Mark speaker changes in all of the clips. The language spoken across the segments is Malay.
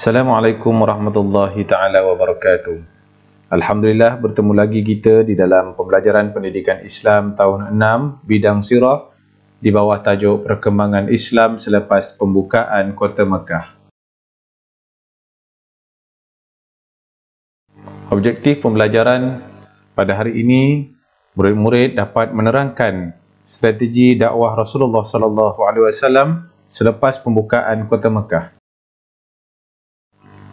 Speaker 1: Assalamualaikum warahmatullahi taala wabarakatuh. Alhamdulillah, bertemu lagi kita di dalam pembelajaran pendidikan Islam tahun 6 bidang sirah di bawah tajuk Perkembangan Islam selepas pembukaan Kota Mekah. Objektif pembelajaran pada hari ini, murid-murid dapat menerangkan strategi dakwah Rasulullah SAW selepas pembukaan Kota Mekah.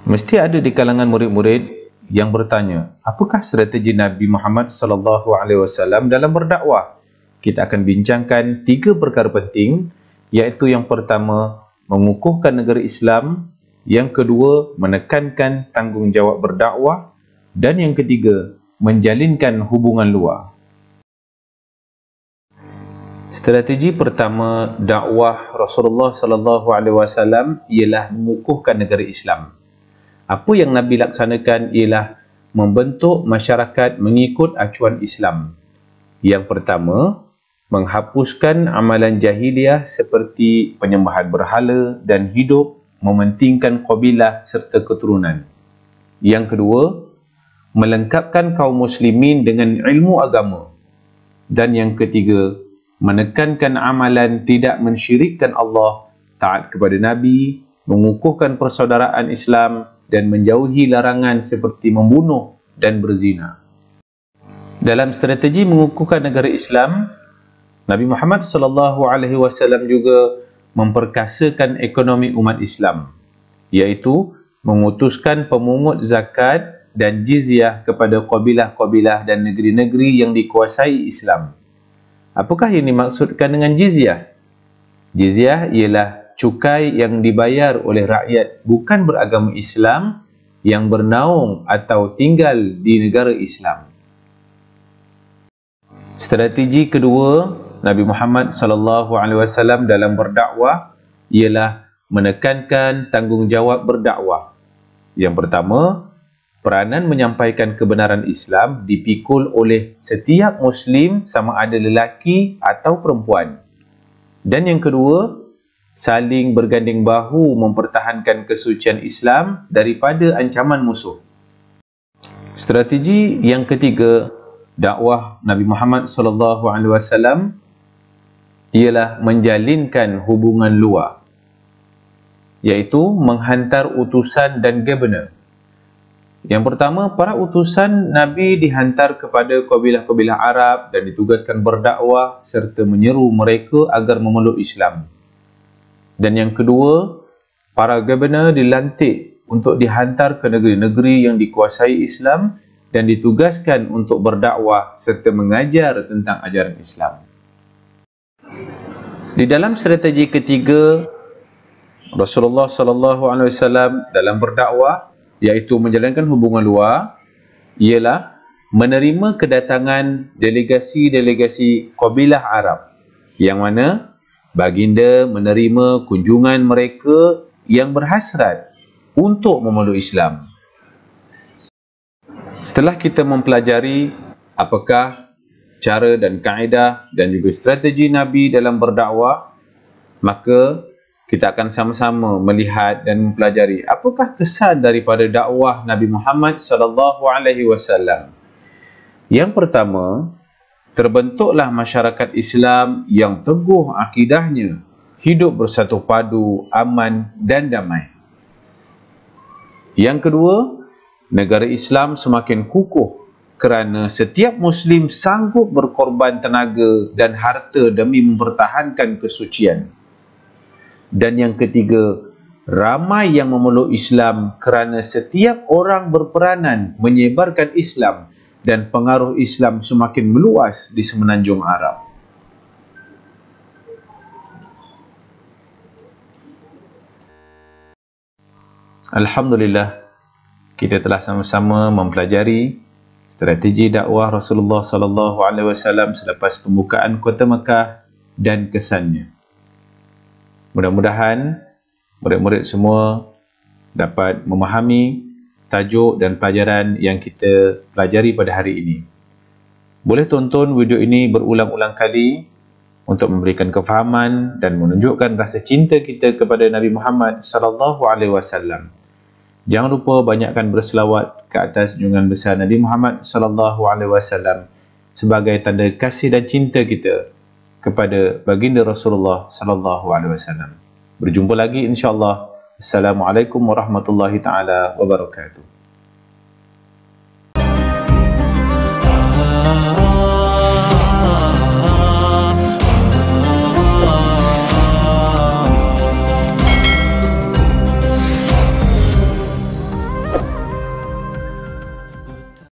Speaker 1: Mesti ada di kalangan murid-murid yang bertanya, apakah strategi Nabi Muhammad SAW dalam berdakwah? Kita akan bincangkan 3 perkara penting, iaitu yang pertama, mengukuhkan negara Islam, yang kedua, menekankan tanggungjawab berdakwah, dan yang ketiga, menjalinkan hubungan luar. Strategi pertama dakwah Rasulullah SAW ialah mengukuhkan negara Islam. Apa yang Nabi laksanakan ialah membentuk masyarakat mengikut acuan Islam. Yang pertama, menghapuskan amalan jahiliah seperti penyembahan berhala dan hidup mementingkan kabilah serta keturunan. Yang kedua, melengkapkan kaum muslimin dengan ilmu agama. Dan yang ketiga, menekankan amalan tidak mensyirikkan Allah, taat kepada Nabi, mengukuhkan persaudaraan Islam dan menjauhi larangan seperti membunuh dan berzina. Dalam strategi mengukuhkan negara Islam, Nabi Muhammad SAW juga memperkasakan ekonomi umat Islam, iaitu mengutuskan pemungut zakat dan jizyah kepada kabilah-kabilah dan negeri-negeri yang dikuasai Islam. Apakah yang dimaksudkan dengan jizyah? Jizyah ialah cukai yang dibayar oleh rakyat bukan beragama Islam yang bernaung atau tinggal di negara Islam. Strategi kedua Nabi Muhammad SAW dalam berdakwah ialah menekankan tanggungjawab berdakwah. Yang pertama, peranan menyampaikan kebenaran Islam dipikul oleh setiap Muslim sama ada lelaki atau perempuan. Dan yang kedua, saling berganding bahu mempertahankan kesucian Islam daripada ancaman musuh. Strategi yang ketiga dakwah Nabi Muhammad SAW ialah menjalinkan hubungan luar, iaitu menghantar utusan dan governor. Yang pertama, para utusan Nabi dihantar kepada kabilah-kabilah Arab dan ditugaskan berdakwah serta menyeru mereka agar memeluk Islam. Dan yang kedua, para gubernur dilantik untuk dihantar ke negeri-negeri yang dikuasai Islam dan ditugaskan untuk berdakwah serta mengajar tentang ajaran Islam. Di dalam strategi ketiga Rasulullah SAW dalam berdakwah, iaitu menjalankan hubungan luar, ialah menerima kedatangan delegasi-delegasi kabilah Arab, yang mana baginda menerima kunjungan mereka yang berhasrat untuk memeluk Islam. Setelah kita mempelajari apakah cara dan kaedah dan juga strategi Nabi dalam berdakwah, maka kita akan sama-sama melihat dan mempelajari apakah kesan daripada dakwah Nabi Muhammad SAW. Yang pertama, terbentuklah masyarakat Islam yang teguh akidahnya, hidup bersatu padu, aman dan damai. Yang kedua, negara Islam semakin kukuh kerana setiap Muslim sanggup berkorban tenaga dan harta demi mempertahankan kesucian. Dan yang ketiga, ramai yang memeluk Islam kerana setiap orang berperanan menyebarkan Islam dan pengaruh Islam semakin meluas di semenanjung Arab. Alhamdulillah, kita telah sama-sama mempelajari strategi dakwah Rasulullah SAW selepas pembukaan Kota Mekah dan kesannya. Mudah-mudahan murid-murid semua dapat memahami tajuk dan pelajaran yang kita pelajari pada hari ini. Boleh tonton video ini berulang-ulang kali untuk memberikan kefahaman dan menunjukkan rasa cinta kita kepada Nabi Muhammad SAW. Jangan lupa banyakkan berselawat ke atas junjungan besar Nabi Muhammad sallallahu alaihi wasallam sebagai tanda kasih dan cinta kita kepada baginda Rasulullah sallallahu alaihi wasallam. Berjumpa lagi insya-Allah. Assalamualaikum warahmatullahi taala wabarakatuh.